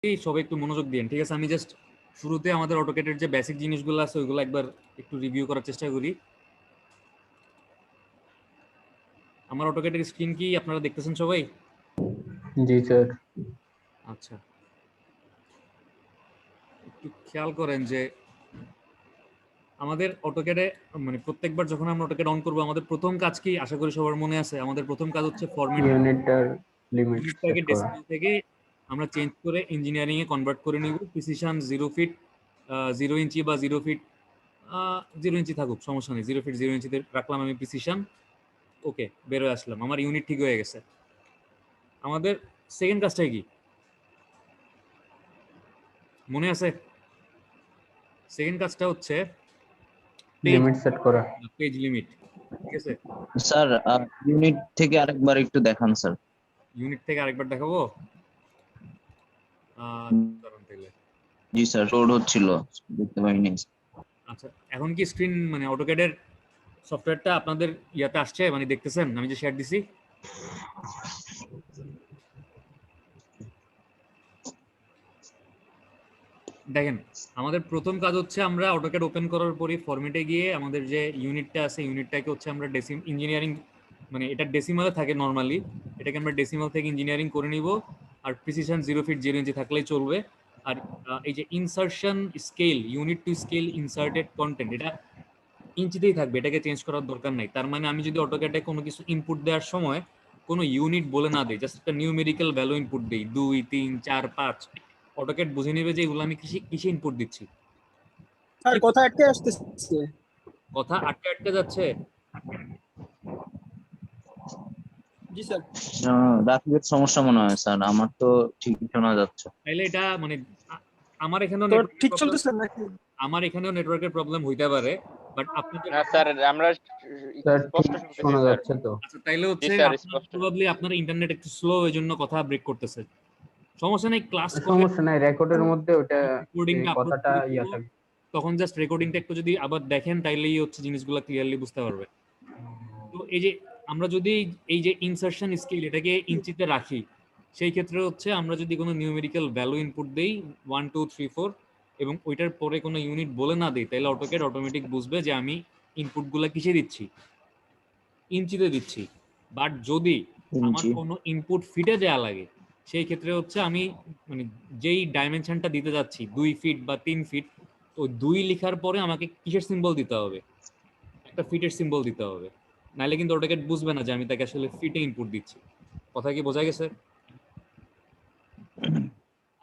সবাই একটু মনোযোগ দিন, ঠিক আছে? আমি জাস্ট শুরুতে আমাদের অটোক্যাডের যে বেসিক জিনিসগুলো আছে ওইগুলো একবার একটু রিভিউ করার চেষ্টা করি। আমার অটোক্যাডের স্ক্রিন কি আপনারা দেখতেছেন সবাই? জি স্যার। আচ্ছা, একটু খেয়াল করেন যে আমাদের অটোক্যাডে মানে প্রত্যেকবার যখন আমরা অটোক্যাড অন করবো আমাদের প্রথম কাজ কি আশা করি সবার মনে আছে? আমাদের প্রথম কাজ হচ্ছে ফরম্যাট ইউনিটটার লিমিট সেট ইউনিটটাকে করা। ডেসিমাল থেকে আমরা চেঞ্জ করে ইঞ্জিনিয়ারিং এ কনভার্ট করে নিব। প্রিসিশন 0 ফিট, 0 ইঞ্চি বা 0 ফিট, 0 ইঞ্চি থাকুক, সমস্যা নেই। 0 ফিট 0 ইঞ্চিতে রাখলাম আমি প্রিসিশন। ওকে, বেরোয় আসলাম, আমার ইউনিট ঠিক হয়ে গেছে। আমাদের সেকেন্ড কাজটা কি মনে আছে? সেকেন্ড কাজটা হচ্ছে পেজ লিমিট সেট করা। পেজ লিমিট, ঠিক আছে? স্যার ইউনিট থেকে আরেকবার একটু দেখান স্যার। ইউনিট থেকে আরেকবার দেখাবো। দাঁড়ান তাহলে। জি স্যার, লোড হচ্ছিল, দেখতে পাইনি। আচ্ছা, এখন কি স্ক্রিন মানে অটোক্যাডের সফটওয়্যারটা আপনাদের ইয়াতে আসছে, মানে দেখতেছেন আমি যে শেয়ার দিছি? দেখেন, আমাদের প্রথম কাজ হচ্ছে আমরা অটোক্যাড ওপেন করার পরই ফরম্যাটে গিয়ে আমাদের যে ইউনিটটা আছে ইউনিটটাকে হচ্ছে আমরা ইঞ্জিনিয়ারিং, মানে এটা ডেসিমালে থাকে নর্মালি, এটাকে আমরা ডেসিমাল থেকে ইঞ্জিনিয়ারিং করে নিব। আর প্রিসিশন 0 ফিট 0 ইঞ্চি থাকলেই চলবে। আর এই যে insertion scale, unit to scale inserted content, এটা ইঞ্চিতেই থাকবে, এটাকে চেঞ্জ করার দরকার নাই। তার মানে আমি যদি অটোক্যাডে কোনো কিছু ইনপুট দেওয়ার সময় কোনো ইউনিট বলে না দিই, জাস্ট একটা নিউমেরিক্যাল ভ্যালু ইনপুট দিই 2 3 4 5, অটোক্যাড বুঝে নেবে যে এগুলো আমি কিসে ইনপুট দিচ্ছি। স্যার কথা আটকে আসতেছে। কথা আটকে আটকে যাচ্ছে। জি স্যার। রাফিদের সমস্যা মনে হয় স্যার, আমার তো ঠিক শোনা যাচ্ছে। তাইলে এটা মানে আমার এখানেও তো ঠিক চলতেছে নাকি? আমার এখানেও নেটওয়ার্কের প্রবলেম হইতে পারে, বাট আপনাদের না স্যার, আমরা স্যার স্পষ্ট শুনতেছি শোনা স্যার। যাচ্ছে তো। আচ্ছা, তাইলে হচ্ছে স্যার, স্পষ্ট। প্রবাবলি আপনার ইন্টারনেট একটু স্লো, এই জন্য কথা ব্রেক করতেছে। সমস্যা নেই, ক্লাস সমস্যা নাই, রেকর্ডের মধ্যে ওটা রেকর্ডিংটা আপলোড কথাটা করে ইয়া দিব, থাকবে। তখন জাস্ট রেকর্ডিংটা একটু যদি আবার দেখেন তাইলেই হচ্ছে জিনিসগুলো ক্লিয়ারলি বুঝতে পারবে। তো এই যে আমরা যদি এই যে ইনসার্শন স্কেল এটাকে ইঞ্চিতে রাখি, সেই ক্ষেত্রে হচ্ছে আমরা যদি কোনো নিউমেরিক্যাল ভ্যালু ইনপুট দেই 1 2 3 4 এবং ওইটার পরে কোনো ইউনিট বলে না দিই, তাহলে অটোক্যাড অটোমেটিক বুঝবে যে আমি ইনপুটগুলো কিসে দিচ্ছি, ইঞ্চিতে দিচ্ছি। বাট যদি আমার ইঞ্চি। কোনো ইনপুট ফিটে দেয়া লাগে, সেই ক্ষেত্রে হচ্ছে আমি মানে যেই ডাইমেনশনটা দিতে যাচ্ছি 2 ফিট বা 3 ফিট, তো 2 লেখার পরে আমাকে কিসের সিম্বল দিতে হবে? একটা ফিটের সিম্বল দিতে হবে, নাহলে কিন্তু অটোক্যাড বুঝবে না যে আমি তাকে আসলে ফিটে ইনপুট দিচ্ছি। কথা কি বোঝা গেছে?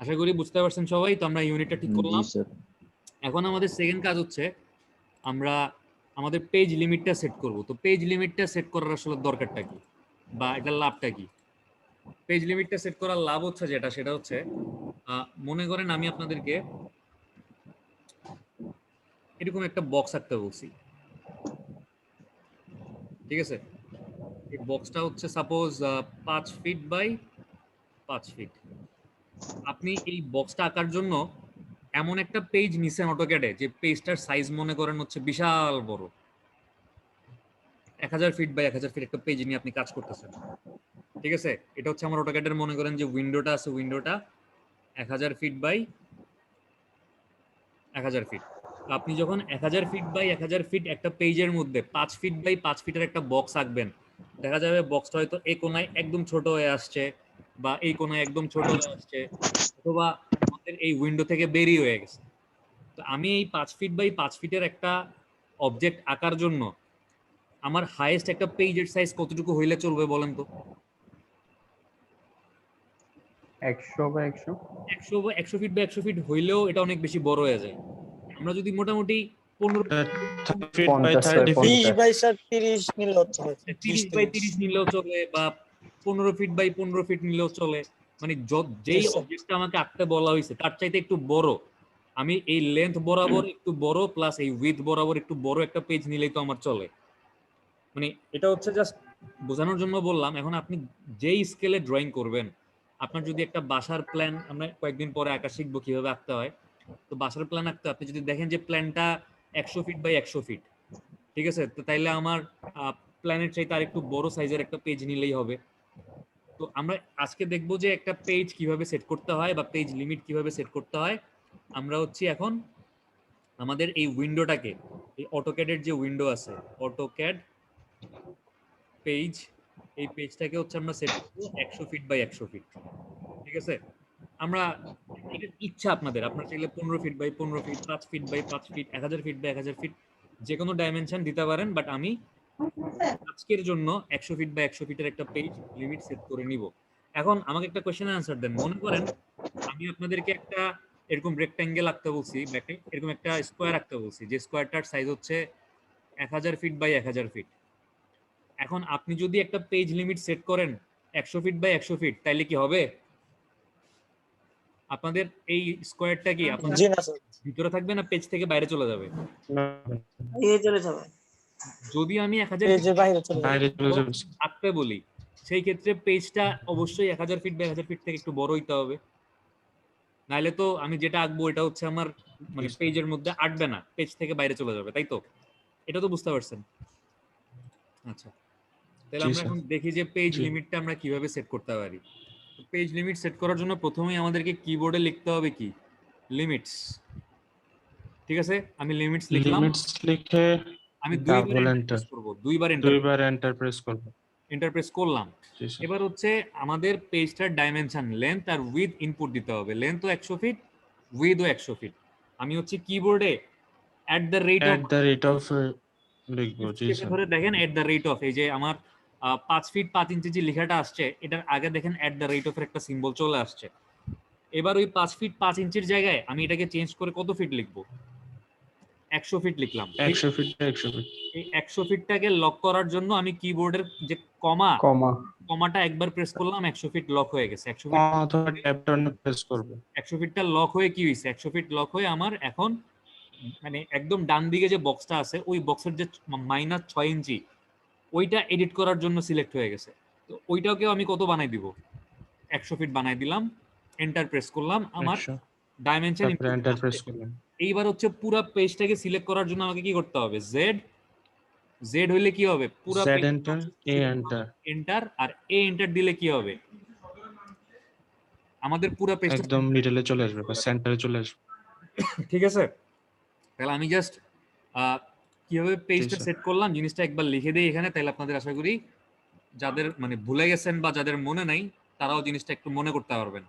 আশা করি বুঝতে পারছেন সবাই। তো আমরা ইউনিটটা ঠিক জি করলাম। স্যার। এখন আমাদের সেকেন্ড কাজ হচ্ছে আমরা আমাদের পেজ লিমিটটা সেট করব। তো পেজ লিমিটটা সেট করার আসলে দরকারটা কি বা এটার লাভটা কি? পেজ লিমিটটা সেট করার লাভ হচ্ছে যেটা, সেটা হচ্ছে মনে করেন আমি আপনাদেরকে এরকম একটা বক্স আঁকতে বলছি, ঠিক আছে? এই বক্সটা হচ্ছে সাপোজ 5 ফিট বাই 5 ফিট। আপনি এই বক্সটা আঁকার জন্য এমন একটা পেজ নিছেন অটোক্যাডে যে পেজটার সাইজ মনে করেন হচ্ছে বিশাল বড়, 1000 ফিট বাই 1000 ফিট একটা পেজ নিয়ে আপনি কাজ করতেছেন, ঠিক আছে? এটা হচ্ছে আমার অটোক্যাডের মনে করেন যে উইন্ডোটা আছে, উইন্ডোটা 1000 ফিট বাই 1000 ফিট। আপনি যখন 1000 ফিট বাই 1000 ফিট একটা পেজের মধ্যে 5 ফিট বাই 5 ফিটের একটা বক্স আঁকবেন, দেখা যাবে বক্সটা হয়তো এই কোনায় একদম ছোট হয়ে আসছে, বা এই কোনায় একদম ছোট হয়ে আসছে, অথবা আমাদের এই উইন্ডো থেকে বেরিয়ে হয়ে গেছে। তো আমি এই 5 ফিট বাই 5 ফিটের একটা অবজেক্ট আঁকার জন্য আমার হাইয়েস্ট একটা পেজের সাইজ কতটুকু হইলে চলবে বলেন তো? 100 বা 100 100 ফিট বা 100 ফিট হইলেও এটা অনেক বেশি বড় হয়ে যায়। আমরা যদি মোটামুটি 15 ফিট বাই 30 30 50 বাই স্যার 30 নিলে হচ্ছে 30 বাই 30 নিলেও চলে, বা 15 ফিট বাই 15 ফিট নিলেও চলে। মানে যেই অবজেক্টটা আমাকে আঁকতে বলা হয়েছে তার চাইতে একটু বড়, আমি এই লেন্থ বরাবর একটু বড় প্লাস এই উইথ বরাবর একটু বড় একটা পেজ নিলেই তো আমার চলে। মানে এটা হচ্ছে জাস্ট বোঝানোর জন্য বললাম। এখন আপনি যেই স্কেলে ড্রয়িং করবেন, আপনার যদি একটা বাসার প্ল্যান, আমরা কয়েকদিন পরে আঁকা শিখবো কিভাবে আঁকতে হয়, তো বাসার প্ল্যান আঁকতে আপনি যদি দেখেন যে প্ল্যানটা 100 ফিট বাই 100 ফিট, ঠিক আছে? তো তাইলে আমার প্ল্যানের চাইতে আর একটু বড় সাইজের একটা পেজ নিলেই হবে। তো আমরা আজকে দেখবো যে একটা পেজ কিভাবে সেট করতে হয় বা পেজ লিমিট কিভাবে সেট করতে হয়। আমরা হচ্ছে এখন আমাদের এই উইন্ডোটাকে, এই অটোক্যাডের যে উইন্ডো আছে অটোক্যাড পেজ, এই পেজটাকে হচ্ছে আমরা সেট করবো 100 ফিট বাই 100 ফিট। ঠিক আছে, আমরা এটা ইচ্ছা আপনাদের, আপনার চাইলে 15 feet by 15 feet, 5 feet by 5 feet, 1000 feet by 1000 feet, যে কোনো ডাইমেনশন দিতে পারেন। বাট আমি আজকের জন্য 100 ফিট বাই 100 ফিটের একটা পেজ লিমিট সেট করে নিব। এখন আমাকে একটা কোশ্চেনের আনসার দেন। মনে করেন আমি আপনাদেরকে একটা এরকম রেক্ট্যাঙ্গেল আঁকতে বলছি, এরকম একটা স্কোয়ার আঁকতে বলছি, যে স্কোয়ারটার সাইজ হচ্ছে 1000 ফিট বাই 1000 ফিট। এখন আপনি যদি একটা পেজ লিমিট সেট করেন 100 ফিট বাই 100 ফিট, তাইলে কি হবে? আপনাদের এই স্কোয়ারটা কি আপনাদের জি না স্যার, ভিতরে থাকবে না পেজ থেকে বাইরে চলে যাবে? এই চলে যাবে, যদি আমি 1000 এই ফিট যে বাইরে চলে যাবে। বাইরে চলে যাবে। আঁকতে বলি, সেই ক্ষেত্রে পেজটা অবশ্যই 1000 ফিট বাই 1000 ফিট থেকে একটু বড় হইতে হবে। নাইলে তো আমি যেটা আঁকবো এটা হচ্ছে আমার মানে পেজের মধ্যে আঁটবে না, পেজ থেকে বাইরে চলে যাবে, তাই তো? এটা তো বুঝতে পারছেন? আচ্ছা, তাহলে জি, আমরা স্যার। এখন দেখি যে পেজ জি। লিমিটটা আমরা কিভাবে সেট করতে পারি। পেজ লিমিট সেট করার জন্য প্রথমেই আমাদেরকে কিবোর্ডে লিখতে হবে কি, লিমিটস। ঠিক আছে, আমি লিমিটস লিখলাম। লিমিটস লিখে আমি দুইবার ডাবল এন্টার এন্টার, প্রেস করব, দুইবার দুইবার এন্টার প্রেস করব। এন্টার প্রেস করলাম। জি স্যার। এবার হচ্ছে আমাদের পেজটার ডাইমেনশন, লেন্থ আর উইথ ইনপুট দিতে হবে। লেন্থও 100 ফিট, উইথও 100 ফিট। আমি হচ্ছে কিবোর্ডে at the rate of at the rate of লিখবো। জি চেপে স্যার। ধরে দেখেন অ্যাট দ্য রেট অফ, এই যে আমার 5 ফিট 5 ইঞ্চি যে লেখাটা আসছে, এটার আগে দেখেন অ্যাট দ্য রেট অফ এর একটা সিম্বল চলে আসছে। এবার ওই 5 ফিট 5 ইঞ্চির জায়গায় আমি এটাকে চেঞ্জ করে কত ফিট লিখবো? 100 ফিট লিখলাম। 100 ফিট 100 ফিট। এই 100 ফিটটাকে লক করার জন্য আমি কিবোর্ডের যে কমা কমাটা একবার প্রেস করলাম, 100 ফিট লক হয়ে গেছে। 100 ফিট, কমা অথবা ট্যাব টার্নে প্রেস করব। 100 ফিটটা লক হয়ে কি হয়েছে? 100 ফিট লক হয়ে আমার এখন মানে একদম ডান দিকে যে বক্সটা আছে, ওই বক্সের যে -6 ইঞ্চি, ওইটা এডিট করার জন্য সিলেক্ট হয়ে গেছে। তো ওইটাকেও আমি কত বানাই দিব? 100 ফিট বানাই দিলাম, এন্টার প্রেস করলাম, আমার 100, ডাইমেনশন তারপরে এন্টার প্রেস করলাম। এইবার হচ্ছে পুরো পেজটাকে সিলেক্ট করার জন্য আমাকে কি করতে হবে? জেড, জেড হইলে কি হবে? পুরো Z page enter, A enter, enter, আর এ এন্টার দিলে কি হবে? আমাদের পুরো পেজটা একদম মিডলে চলে আসবে বা সেন্টারে চলে আসবে। ঠিক আছে। তাহলে আমি জাস্ট কিভাবে পেজটা স্যার। সেট করলাম জিনিসটা একবার লিখে দিই এখানে, তাহলে আপনাদের আশা করি যাদের মানে ভুলে গেছেন বা যাদের মনে নাই তারাও জিনিসটা একটু মনে করতে পারবেন।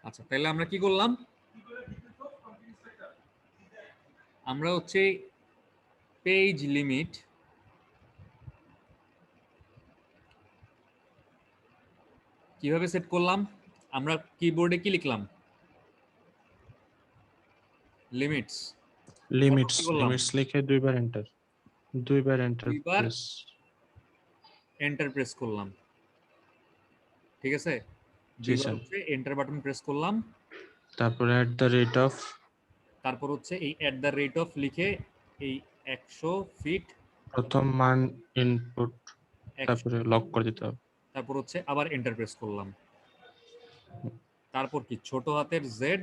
আচ্ছা, তাহলে আমরা কি করলাম? আমরা হচ্ছে পেজ লিমিট কিভাবে সেট করলাম? আমরা কিবোর্ডে কি লিখলাম? লিমিটস। লিমিটস, কি করলাম? লিমিটস লিখে দুইবার এন্টার, দুইবার এন্টার দুইবার প্রেস, এন্টার প্রেস করলাম। ঠিক আছে, জি দুইবার স্যার। হচ্ছে এন্টার বাটন প্রেস করলাম। তারপরে এট দ্য রেট অফ, তারপর হচ্ছে এই অ্যাট দ্য রেট অফ লিখে এই 100 ফিট, প্রথম মান ইনপুট, 100, তারপরে লক করে দিতে হবে। তারপর হচ্ছে আবার এন্টার প্রেস করলাম। তারপর কি ছোট হাতের জেড,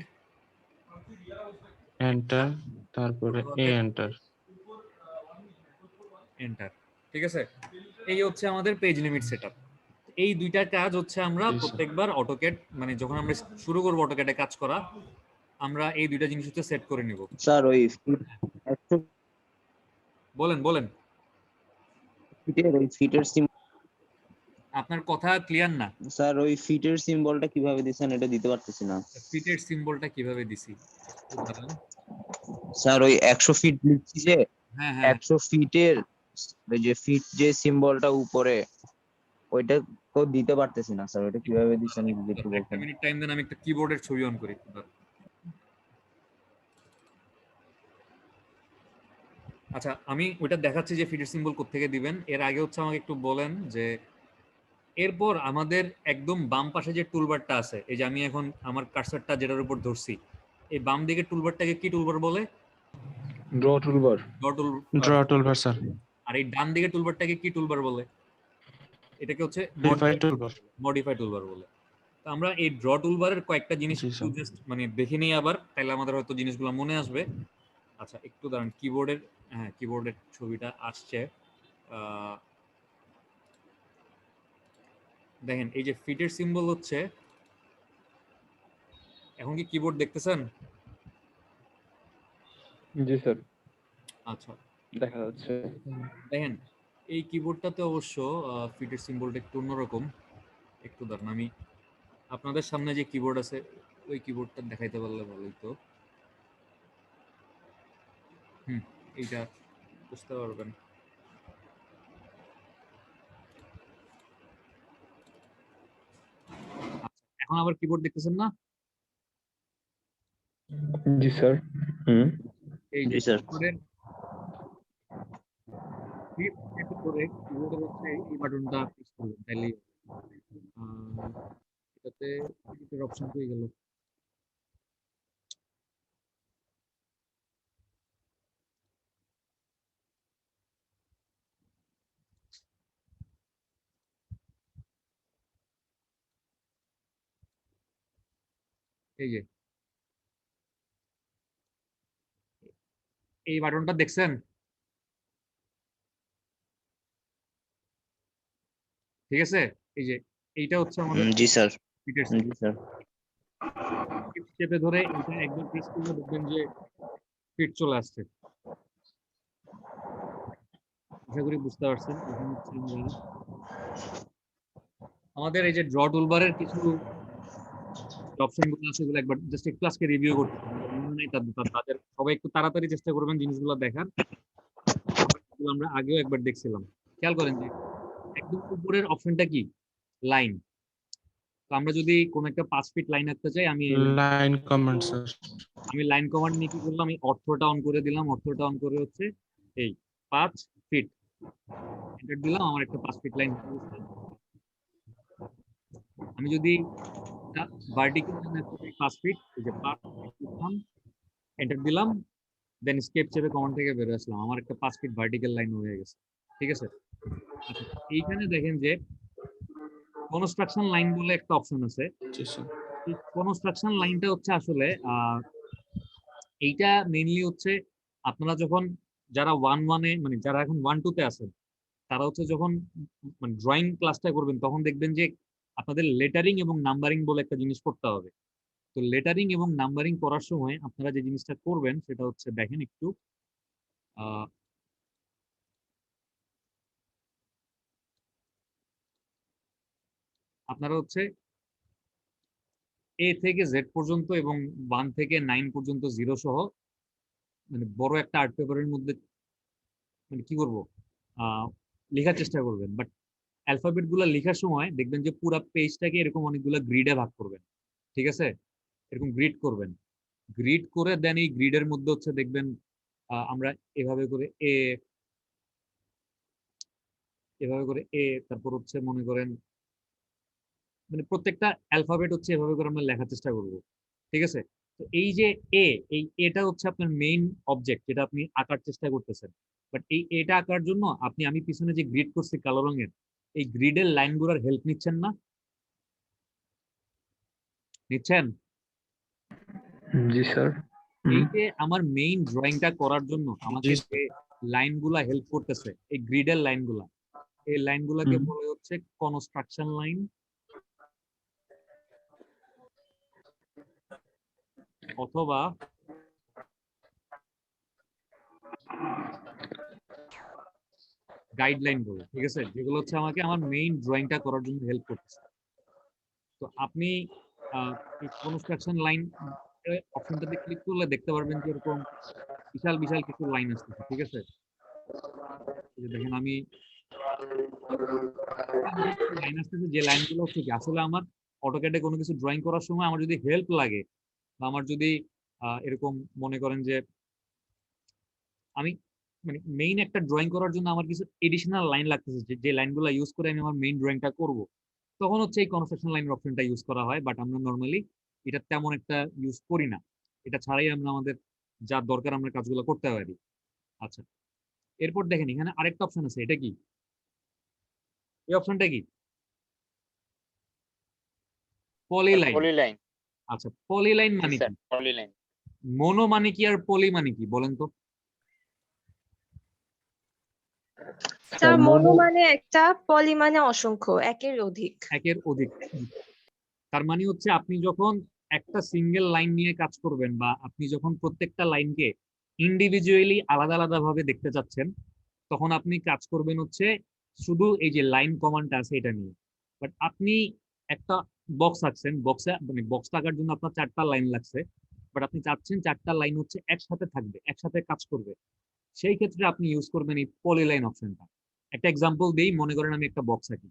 এন্টার, তারপরে এ এন্টার। এন্টার। ঠিক আছে, এই হচ্ছে আমাদের পেজ লিমিট সেটআপ। এই দুইটা কাজ হচ্ছে আমরা জি স্যার। প্রত্যেকবার অটোক্যাড মানে যখন আমরা শুরু করব অটোক্যাডে কাজ করা, আমরা এই দুইটা জিনিস হচ্ছে সেট করে নিব। স্যার ওই 100 বলেন বলেন, ফিটের ওই ফিটের আপনার কথা ক্লিয়ার না। স্যার ওই ফিটের সিম্বলটা কিভাবে দিছেন এটা দিতে পারতেছি না ফিটের সিম্বলটা কিভাবে দিছি? স্যার। ওই 100 ফিট লিখছি যে হ্যাঁ হ্যাঁ 100 ফিটের ওই যে ফিট যে সিম্বলটা উপরে, ওইটা তো দিতে পারতেছি না স্যার। ওটা কিভাবে দিছেন যদি একটু একটা বলতেন। মিনিট টাইম দেন, আমি একটা কিবোর্ডের ছবি অন করি। আচ্ছা, আমি ওইটা দেখাচ্ছি যে ফিটের সিম্বল কোত্থেকে দিবেন। এর আগে হচ্ছে আমাকে একটু বলেন যে এরপর আমাদের একদম বাম পাশে যে টুলবারটা আছে, এই যে আমি এখন আমার কার্সারটা যেটার উপর ধরছি, এই বাম দিকের টুলবারটাকে কি টুলবার বলে? Draw toolbar, draw tool. Draw toolbar sir. আর এই ডান দিকের টুলবারটাকে কি টুলবার বলে? এটাকে হচ্ছে মডিফাই টুলবার। মডিফাই টুলবার বলে। তো আমরা এই ড্র টুলবারের কয়েকটা জিনিস জি, একটু স্যার। জাস্ট মানে দেখে নিই আবার, তাহলে আমাদের হয়তো জিনিসগুলো মনে আসবে। আচ্ছা একটু দাঁড়ান, কিবোর্ডের, হ্যাঁ কিবোর্ডের ছবিটা আসছে। আহ, দেখেন এই যে ফিটের সিম্বল হচ্ছে, এখন কি কিবোর্ড দেখতেছেন? জি স্যার, আচ্ছা দেখা যাচ্ছে। দেখেন এই কিবোর্ডটাতে অবশ্য ফিটের সিম্বলটা একটু অন্যরকম। একটু দাঁড়ান, আমি আপনাদের সামনে যে কিবোর্ড আছে ওই কিবোর্ডটা দেখাইতে পারলে ভালোই তো। এইটা বুঝতে পারবেন। আচ্ছা, এখন আবার কিবোর্ড দেখতেছেন না? জি স্যার। এই যে জি স্যার। কিবোর্ডের শিফট চেপে ধরে কিবোর্ডের হচ্ছে এই বাটনটা প্রেস করবেন, তাইলেই এটাতে এডিটের অপশন পেয়ে গেল। এই যে এই বাটনটা দেখছেন? ঠিক আছে, এই যে এইটা হচ্ছে আমাদের জি স্যার। ফিটের জি স্যার। শিফট চেপে ধরে এটা একবার প্রেস করলে দেখবেন যে ফিট চলে আসছে। আশা করি বুঝতে পারছেন। এখন হচ্ছে আমরা আমাদের এই যে ড্র টুলবারের কিছু অপশন গুলো আছে, ওগুলো একবার জাস্ট একটু আজকে রিভিউ করতে হবে। যাদের মনে নেই তাদের সবাই একটু তাড়াতাড়ি চেষ্টা করবেন জিনিসগুলো দেখার। যেগুলো আমরা আগেও একবার দেখছিলাম। খেয়াল করেন যে একদম উপরের অপশনটা কি, লাইন। তো আমরা যদি কোনো একটা 5 ফিট লাইন আঁকতে চাই, লাইন কমান্ড, স্যার। আমি লাইন কমান্ড নিয়ে কি করলাম, আমি অর্থটা অন করে দিলাম। অর্থটা অন করে হচ্ছে এই 5 ফিট এন্টার দিলাম, আমার একটা 5 ফিট লাইন হয়ে গেছে। আমি যদি ভার্টিক্যাল লাইন আঁকতে চাই 5 ফিট, এই যে 5 ফিট লিখলাম, এন্টার দিলাম, দেন স্কেপ চেপে কমান্ড থেকে বের আসলাম, আমার একটা 5 ফিট ভার্টিক্যাল লাইন হয়ে গেছে। ঠিক আছে। আচ্ছা এইখানে দেখেন যে কনস্ট্রাকশন লাইন বলে একটা অপশন আছে। জি, স্যার। এই কনস্ট্রাকশন লাইনটা হচ্ছে আসলে এইটা মেইনলি হচ্ছে আপনারা যখন যারা 1-1-এ মানে যারা এখন 1-2-তে আছেন, তারা হচ্ছে যখন মানে ড্রয়িং ক্লাসটা করবেন তখন দেখবেন যে আপনাদের লেটারিং এবং নাম্বারিং বলে একটা জিনিস করতে হবে। তো লেটারিং এবং নাম্বারিং করার সময় আপনারা যে জিনিসটা করবেন সেটা হচ্ছে দেখেন একটু আহ, আপনারা হচ্ছে এ থেকে জেড পর্যন্ত এবং 1 থেকে 9 পর্যন্ত জিরো সহ মানে বড় একটা আর্ট পেপারের মধ্যে মানে কি করব লেখার চেষ্টা করবেন। বাট অ্যালফাবেট গুলা লেখার সময় দেখবেন যে পুরো পেজটাকে এরকম অনেকগুলো গ্রিডে ভাগ করবেন। ঠিক আছে, এরকম গ্রিড করবেন। গ্রিড করে দেন এই গ্রিডের মধ্যে হচ্ছে দেখবেন আমরা এভাবে করে এভাবে করে তারপর হচ্ছে মনে করেন মানে প্রত্যেকটা অ্যালফাবেট হচ্ছে এভাবে করে আমরা লেখার চেষ্টা করব। ঠিক আছে। তো এই যে এ, এই এটা হচ্ছে আপনার মেইন অবজেক্ট যেটা আপনি আঁকার চেষ্টা করতেছেন। বাট এই এটা আঁকার জন্য আমি পিছনে যে গ্রিড করছি কালো রঙের, এই গ্রিডের লাইনগুলোর হেল্প নিচ্ছেন না? নিচ্ছেন? জি স্যার। এই যে আমার মেইন ড্রয়িংটা করার জন্য জি, আমাকে যে লাইনগুলা হেল্প করতেছে, এই গ্রিডের লাইনগুলা, এই লাইনগুলাকে বলে হচ্ছে কনস্ট্রাকশন লাইন অথবা গাইডলাইন বলে। ঠিক আছে, যেগুলো হচ্ছে আমাকে আমার মেইন ড্রয়িংটা করার জন্য হেল্প করতেছে। তো আপনি এই কনস্ট্রাকশন লাইন অপশনটাতে ক্লিক করলে দেখতে পারবেন যে এরকম বিশাল বিশাল কিছু লাইন আসতেছে। ঠিক আছে, এই যে দেখেন আমি লাইন আসতেছে, যে লাইনগুলো হচ্ছে কি আসলে আমার অটোক্যাডে কোনো কিছু ড্রয়িং করার সময় আমার যদি হেল্প লাগে বা আমার যদি এরকম মনে করেন যে আমি মানে মেইন একটা ড্রয়িং করার জন্য আমার কিছু এডিশনাল লাইন লাগতেছে, যে লাইনগুলো ইউজ করে আমি আমার মেইন ড্রয়িংটা করব, তখন হচ্ছে এই কনস্ট্রাকশন লাইনের অপশনটা ইউজ করা হয়। বাট আমরা নর্মালি এটা তেমন একটা ইউজ করি না। এটা ছাড়াই আমরা আমাদের যা দরকার আমরা কাজগুলো করতে পারি। আচ্ছা, এরপর দেখেন এখানে আরেকটা অপশন আছে, এটা কি, এই অপশনটা কি, পলিলাইন। পলিলাইন। আচ্ছা, পলিলাইন জি মানে স্যার, কি? পলিলাইন। মোনো মানে কি আর পলি মানে কি বলেন তো? স্যার মোনো মনো মানে একটা, পলি মানে অসংখ্য, একের অধিক। একের অধিক। তার মানে হচ্ছে আপনি যখন একটা সিঙ্গেল লাইন নিয়ে কাজ করবেন, বা আপনি যখন প্রত্যেকটা লাইনকে ইন্ডিভিজুয়ালি আলাদা আলাদা ভাবে দেখতে চাচ্ছেন, তখন আপনি কাজ করবেন হচ্ছে শুধু এই যে লাইন কমান্ডটা আছে এটা নিয়ে। বাট আপনি একটা বক্স আঁকছেন, বক্সে মানে বক্সটা আঁকার জন্য আপনার 4টা লাইন লাগছে, বাট আপনি চাচ্ছেন 4টা লাইন হচ্ছে একসাথে থাকবে, একসাথে কাজ করবে। সেই ক্ষেত্রে আপনি ইউজ করবেন এই পলিলাইন অপশনটা। একটা এক্সাম্পল দেই, মনে করেন আমি একটা বক্স আঁকি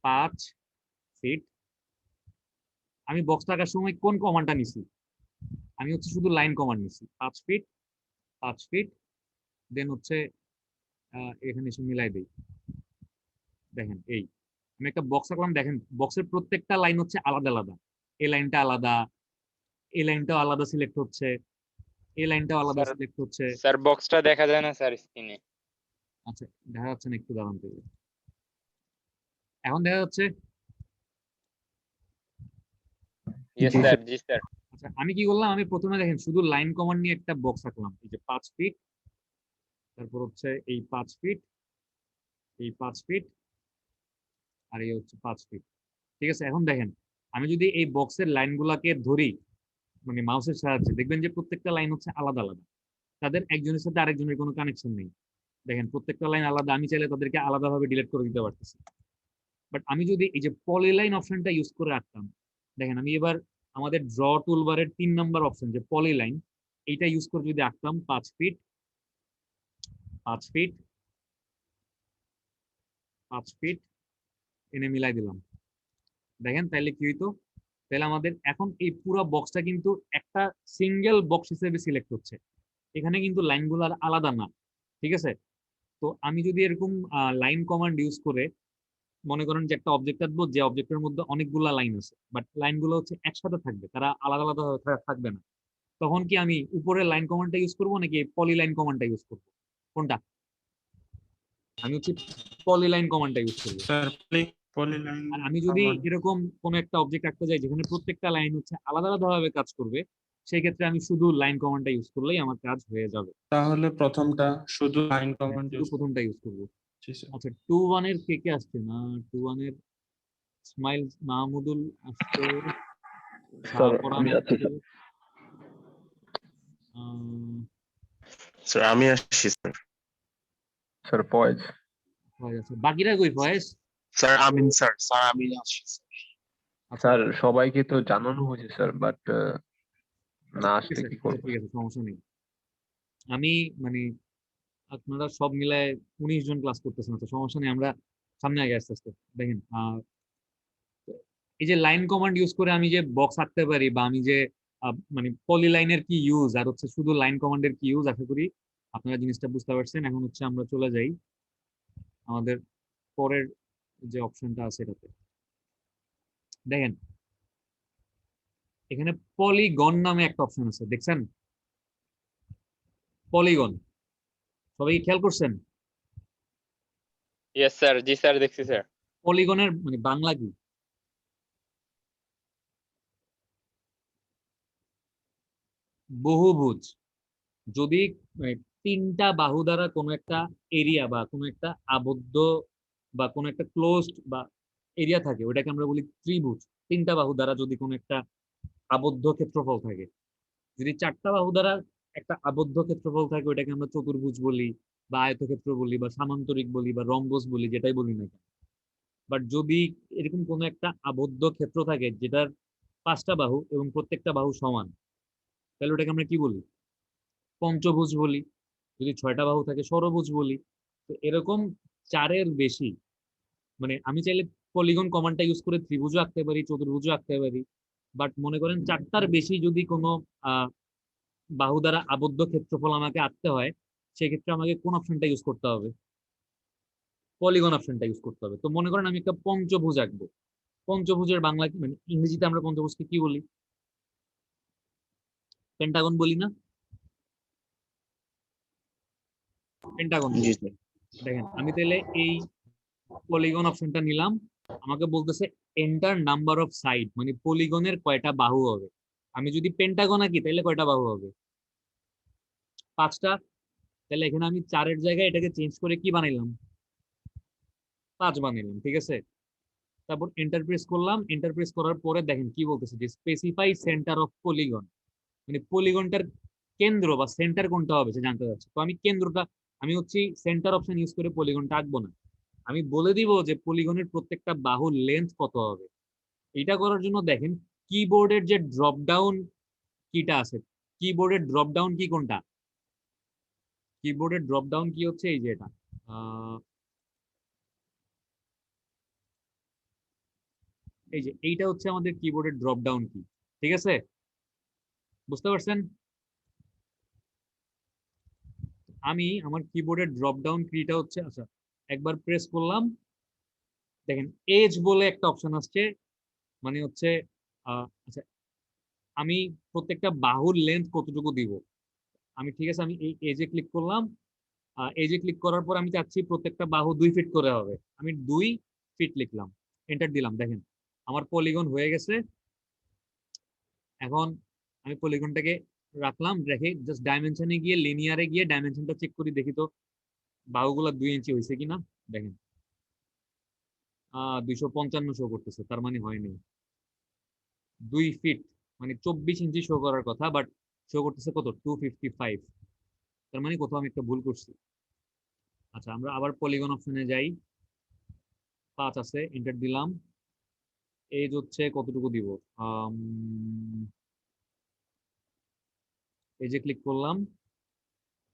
5 ফিট। আমি বক্সটা আঁকার সময় কোন কমান্ডটা নিছি? আমি হচ্ছে শুধু লাইন কমান্ড নিছি, 5 ফিট 5 ফিট, দেন হচ্ছে এখানে এসে মিলাই দেই। দেখেন এই আমি একটা বক্স আঁকলাম, দেখেন বক্সের প্রত্যেকটা লাইন হচ্ছে আলাদা আলাদা। এই লাইনটা আলাদা, এই লাইনটাও আলাদা সিলেক্ট হচ্ছে, এই লাইনটাও আলাদা স্যার, সিলেক্ট হচ্ছে। স্যার বক্সটা দেখা যায় না স্যার স্ক্রিনে। আচ্ছা, দেখা যাচ্ছে না, একটু দাঁড়ান তো। এখন দেখা যাচ্ছে? ইয়েস জি স্যার, স্যার। জি স্যার। আচ্ছা, আমি কি করলাম, আমি প্রথমে দেখেন শুধু লাইন কমান্ড নিয়ে একটা বক্স আঁকলাম, এই যে 5 ফিট, তারপর হচ্ছে এই 5 ফিট, এই 5 ফিট, আর এই হচ্ছে 5 ফিট। ঠিক আছে, এখন দেখেন আমি যদি এই বক্সের লাইনগুলোকে ধরি মানে মাউসের সাহায্যে, দেখবেন যে প্রত্যেকটা লাইন হচ্ছে আলাদা আলাদা, তাদের একজনের সাথে আরেকজনের কোনো কানেকশন নেই। দেখেন প্রত্যেকটা লাইন আলাদা, আমি চাইলে তাদেরকে আলাদাভাবে ডিলিট করে দিতে পারতেছি। বাট আমি যদি এই যে পলিলাইন অপশনটা ইউজ করে রাখতাম, দেখেন আমি এবার আমাদের ড্র টুলবারের 3 নাম্বার অপশন যে পলিলাইন, এইটা ইউজ করে যদি আঁকতাম 5 ফিট 5 ফিট 5 ফিট, এনে মিলাই দিলাম, দেখেন তাইলে কি হইতো? তাহলে আমাদের এখন এই পুরো বক্সটা কিন্তু একটা সিঙ্গেল বক্স হিসেবে সিলেক্ট হচ্ছে, এখানে কিন্তু লাইনগুলো আর আলাদা না। ঠিক আছে, তো আমি যদি এরকম লাইন কমান্ড ইউজ করে মনে করেন যে একটা অবজেক্ট আঁকবো, যে অবজেক্টের মধ্যে অনেকগুলা লাইন আছে, বাট লাইনগুলো হচ্ছে একসাথে থাকবে, তারা আলাদা আলাদা থাকবে না, তখন কি আমি উপরের লাইন কমান্ডটা ইউজ করবো নাকি পলি লাইন কমান্ডটা ইউজ করবো? কোনটা? আমি হচ্ছে পলি লাইন কমান্ডটা ইউজ করবো। স্যার পলিলাইন আর আমি যদি এরকম কোন একটা অবজেক্ট আঁকতে যাই যেখানে প্রত্যেকটা লাইন হচ্ছে আলাদা আলাদা ভাবে কাজ করবে, সেই ক্ষেত্রে আমি শুধু লাইন কমান্ডটা ইউজ করলেই আমার কাজ হয়ে যাবে। তাহলে প্রথমটা শুধু লাইন কমান্ড শুধু প্রথমটা ইউজ করবো। জি স্যার। আচ্ছা, 2-1 এর কে কে আসছে না? 2-1 এর স্মাইল মাহমুদুল আসছে, স্যার শাহপরান আমি আছি আসছে, স্যার। স্যার আমি আসছি স্যার। স্যার ফয়েজ। ফয়েজ আছে, বাকিরা কই ফয়েজ? স্যার আমিন স্যার, স্যার আমি আসছি স্যার। আচ্ছা, স্যার সবাইকে তো জানানো হয়েছে স্যার, বাট না ঠিক আসলে আছে কি ঠিক করবো? আছে, সমস্যা নেই। আমি মানে আপনারা সব মিলায় 19 জন ক্লাস করতেছেন, তো সমস্যা নেই, আমরা সামনে আগে আস্তে আস্তে। দেখেন এই যে লাইন কমান্ড ইউজ করে আমি যে বক্স আঁকতে পারি, বা আমি যে মানে পলিলাইনের কি ইউজ আর হচ্ছে শুধু লাইন কমান্ডের কি ইউজ, আশা করি আপনারা জিনিসটা বুঝতে পারছেন। এখন হচ্ছে আমরা চলে যাই আমাদের পরের যে অপশনটা আছে এটাতে। দেখেন এখানে পলিগন নামে একটা অপশন আছে, দেখছেন? পলিগন, সবাই কি খেয়াল করছেন? ইয়েস স্যার, জি স্যার, দেখছি স্যার। পলিগনের মানে বাংলা কি? বহুভুজ। যদি মানে 3টা বাহু দ্বারা কোনো একটা এরিয়া বা কোনো একটা আবদ্ধ বা কোনো একটা ক্লোজড বা এরিয়া থাকে, ওটাকে আমরা বলি ত্রিভুজ। 3টা বাহু দ্বারা যদি কোনো একটা আবদ্ধ ক্ষেত্রফল থাকে, যদি 4টা বাহু দ্বারা একটা আবদ্ধ ক্ষেত্রফল থাকে, ওটাকে আমরা চতুর্ভুজ বলি, বা আয়তক্ষেত্র বলি, বা সামান্তরিক বলি, বা রম্বস বলি, যেটাই বলি না কেন। বাট যদি এরকম কোনো একটা আবদ্ধ ক্ষেত্র থাকে যেটার 5টা বাহু এবং প্রত্যেকটা বাহু সমান, তাহলে ওটাকে আমরা কি বলি? পঞ্চভুজ বলি। যদি 6টা বাহু থাকে ষড়ভুজ বলি। তো এরকম 4-এর বেশি, মানে আমি চাইলে পলিগন কমান্ডটা ইউজ করে ত্রিভুজও আঁকতে পারি, চতুর্ভুজও আঁকতে পারি। বাট মনে করেন 4টার বেশি যদি কোনো বাহু দ্বারা আবদ্ধ ক্ষেত্রফল আমাকে আঁকতে হয়, সেক্ষেত্রে আমাকে কোন অপশনটা ইউজ করতে হবে? পলিগন অপশনটা ইউজ করতে হবে। তো মনে করেন আমি একটা পঞ্চভুজ আঁকবো, পঞ্চভুজের বাংলা কি, মানে ইংরেজিতে আমরা পঞ্চভুজকে কি বলি? পেন্টাগন বলি না? পেন্টাগন জি বলি। স্যার। দেখেন আমি তাহলে এই পলিগন অপশনটা নিলাম, আমাকে বলতেছে এন্টার নাম্বার অফ সাইড, মানে পলিগনের কয়টা বাহু হবে। আমি যদি পেন্টাগন আঁকি তাহলে কয়টা বাহু হবে? 5টা। তাহলে এখানে আমি 4-এর জায়গায় এটাকে চেঞ্জ করে কি বানাইলাম? 5 বানাইলাম, ঠিক আছে। তারপর এন্টার প্রেস করলাম, এন্টার প্রেস করার পরে দেখেন কি বলতেছে যে স্পেসিফাই সেন্টার অফ পলিগন, মানে পলিগনটার কেন্দ্র বা সেন্টার কোনটা হবে সে জানতে চাচ্ছে। তো আমি কেন্দ্রটা, আমি হচ্ছে সেন্টার অপশন ইউজ করে পলিগনটা আঁকবো না, আমি বলে দিব যে পলিগনের প্রত্যেকটা বাহুর লেন্থ কত হবে। এটা করার জন্য দেখেন কিবোর্ডের যে ড্রপ ডাউন কিটা আছে, কিবোর্ডের ড্রপ ডাউন কি কোনটা? কিবোর্ডের ড্রপ ডাউন কি হচ্ছে এই যে এটা, এই যে এইটা হচ্ছে আমাদের কিবোর্ডের ড্রপ ডাউন কি, ঠিক আছে, বুঝতে পারছেন? আমি আমার কিবোর্ডের ড্রপ ডাউন কিটা হচ্ছে, আচ্ছা একবার প্রেস করলাম, দেখেন এজ বলে একটা অপশন আসছে, মানে হচ্ছে আচ্ছা আমি প্রত্যেকটা বাহুর লেন্থ কতটুকু দিব। আমি ঠিক আছে, আমি এই এজে ক্লিক করলাম, এজে ক্লিক করার পর আমি চাচ্ছি প্রত্যেকটা বাহু 2 ফিট করে হবে, আমি 2 ফিট লিখলাম, এন্টার দিলাম, দেখেন আমার পলিগন হয়ে গেছে। এখন আমি পলিগনটাকে রাখলাম, রেখে জাস্ট ডাইমেনশনে গিয়ে লিনিয়ারে গিয়ে ডাইমেনশনটা চেক করি, দেখি তো বাহুগুলা 2 ইঞ্চি হয়েছে কিনা। দেখেন 255 শো করতেছে, তার মানে হয়নি। 2 ফিট মানে 24 ইঞ্চি শো করার কথা, বাট শো করতেছে কত? 255, তার মানে কোথাও আমি একটা ভুল করছি। আচ্ছা আমরা আবার পলিগন অপশনে যাই, 5 আছে, এন্টার দিলাম, এজ হচ্ছে কতটুকু দিব, এজে ক্লিক করলাম,